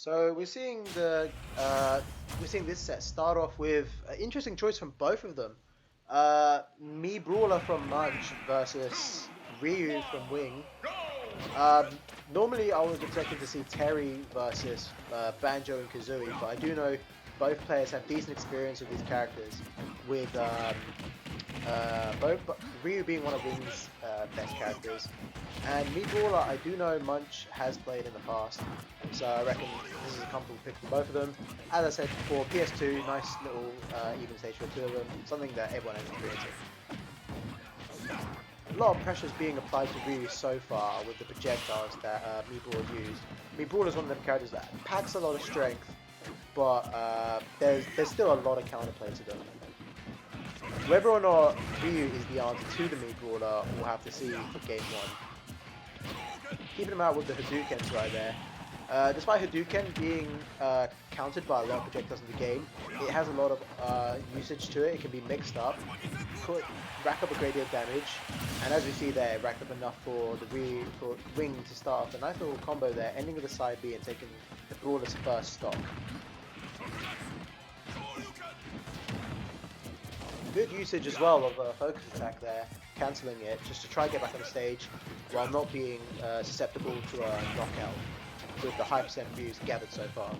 So we're seeing this set start off with an interesting choice from both of them. Me Brawler from Munch versus Ryu from Wing. Um, Normally I was expecting to see Terry versus Banjo and Kazooie, but I do know both players have decent experience with these characters. With both Ryu being one of Wing's best characters, and Me Brawler, I do know Munch has played in the past, so I reckon this is a comfortable pick for both of them. As I said before, PS2, nice little even stage for the two of them, something that everyone has experienced. A lot of pressure is being applied to Ryu so far with the projectiles that Me Brawler's used. Me Brawler is one of the characters that packs a lot of strength, but there's still a lot of counterplay to them. Whether or not Ryu is the answer to the Me Brawler, we'll have to see for game 1. Keeping him out with the Hadoukens right there. Despite Hadouken being countered by a lot of projectiles in the game, it has a lot of usage to it. It can be mixed up, could rack up a great deal of damage, and as we see there, it racked up enough for Wing to start off a nice little combo there, ending with a side B and taking the Brawler's first stock. Good usage as well of a focus attack there, cancelling it just to try and get back on the stage while not being susceptible to a knockout with the high percent views gathered so far.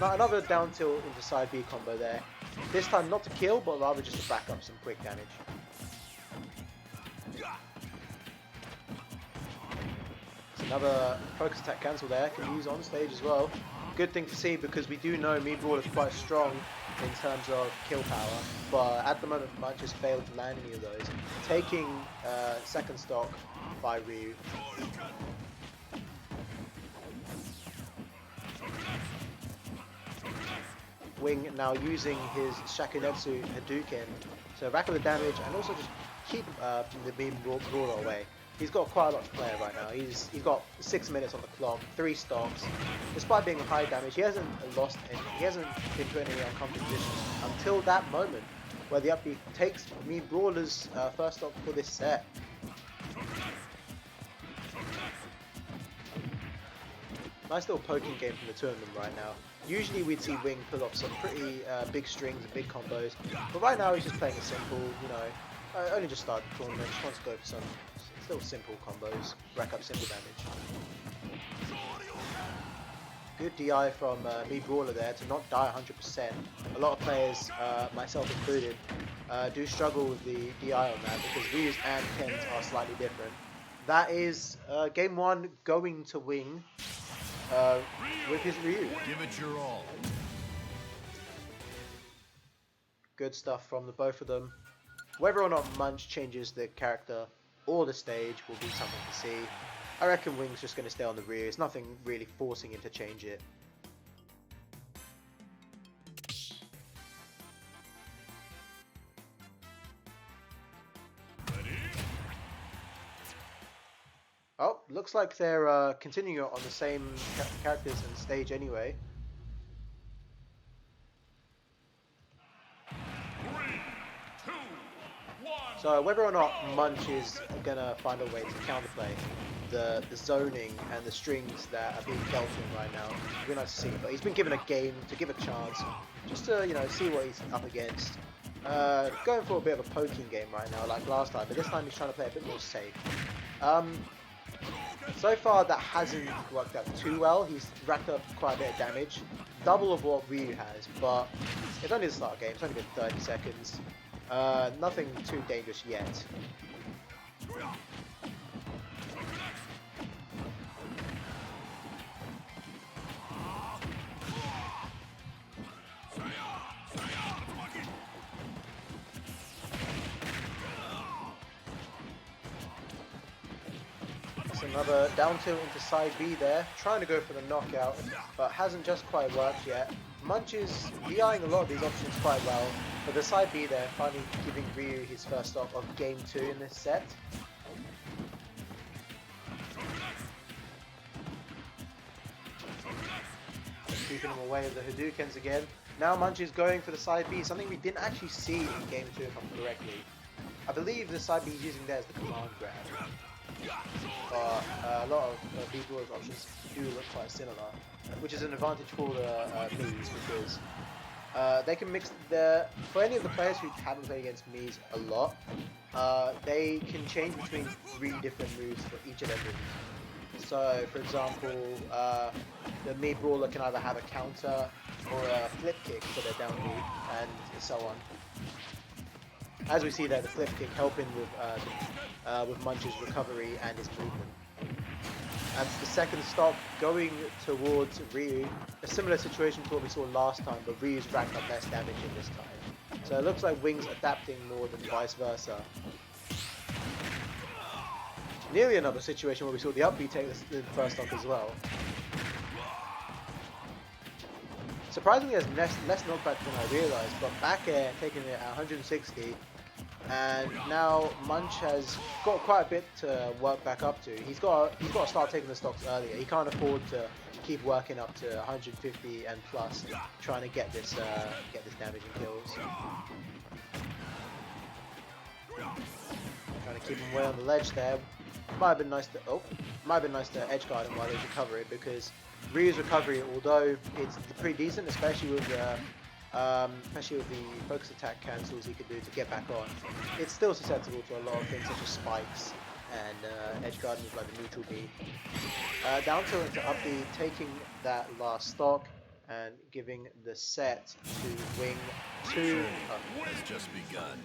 Now another down tilt into side B combo there, this time not to kill but rather just to back up some quick damage. It's another focus attack cancel there, can use on stage as well. Good thing to see because we do know Me Brawler is quite strong in terms of kill power, but at the moment Munch has failed to land any of those, taking second stock by Ryu. Wing now using his Shakunetsu Hadouken to rack up the damage and also just keep the Me Brawler away. He's got quite a lot to play right now. He's got 6 minutes on the clock, 3 stocks. Despite being high damage, he hasn't lost any. He hasn't been put in any uncomfortable positions until that moment where the up B takes Me Brawler's first stock for this set. Nice little poking game from the two of them right now. Usually we'd see Wing pull off some pretty big strings and big combos, but right now he's just playing a simple, only just started the tournament, just wants to go for some little simple combos, rack up simple damage. Good DI from Me Brawler there to not die 100%. A lot of players, myself included, do struggle with the DI on that because Ryu's and Ken's are slightly different. That is game 1 going to Wing with his Ryu. Give it your all. Good stuff from the both of them. Whether or not Munch changes the character or the stage will be something to see. I reckon Wing's just going to stay on the Ryu. It's nothing really forcing him to change it. Oh, looks like they're continuing on the same characters and stage anyway. 3, 2, 1. So whether or not Munch is gonna find a way to counterplay the zoning and the strings that are being dealt to him right now, we're nice to see. But he's been given a game to give a chance, just to see what he's up against. Going for a bit of a poking game right now, like last time, but this time he's trying to play a bit more safe. So far that hasn't worked out too well. He's racked up quite a bit of damage, double of what Ryu has, but it's only the start of the game, it's only been 30 seconds. Nothing too dangerous yet. Another down tilt into side B there, trying to go for the knockout, but hasn't just quite worked yet. Munch is DIing a lot of these options quite well, but the side B there finally giving Ryu his first stop of game 2 in this set. Keeping him away with the Hadoukens again. Now Munch is going for the side B, something we didn't actually see in game 2 if I'm correctly. I believe the side B he's using there is the command grab. but a lot of B-Brawler's options do look quite similar, which is an advantage for the Miis because they can mix for any of the players who haven't played against Miis a lot, they can change between 3 different moves for each of their moves. So, for example, the Mii Brawler can either have a counter or a flip kick for their down B, and so on. As we see there, the flip kick helping with Munch's recovery and his movement. And the second stock going towards Ryu, a similar situation to what we saw last time, but Ryu's racked up less damage in this time. So it looks like Wing's adapting more than vice versa. Nearly another situation where we saw the up B take the first stock as well. Surprisingly, has less knockback than I realised, but back air taking it at 160. And now Munch has got quite a bit to work back up to. He's got to start taking the stocks earlier. He can't afford to keep working up to 150 and plus, trying to get this damage and kills. Trying to keep him way on the ledge there. Might have been nice to edge guard him while he's recovering, because Ryu's recovery, although it's pretty decent, especially with the focus attack cancels he could do to get back on, it's still susceptible to a lot of things such as spikes and edge guard moves like the neutral B. Down tilt into up B, taking that last stock and giving the set to Wing 2. Has just begun.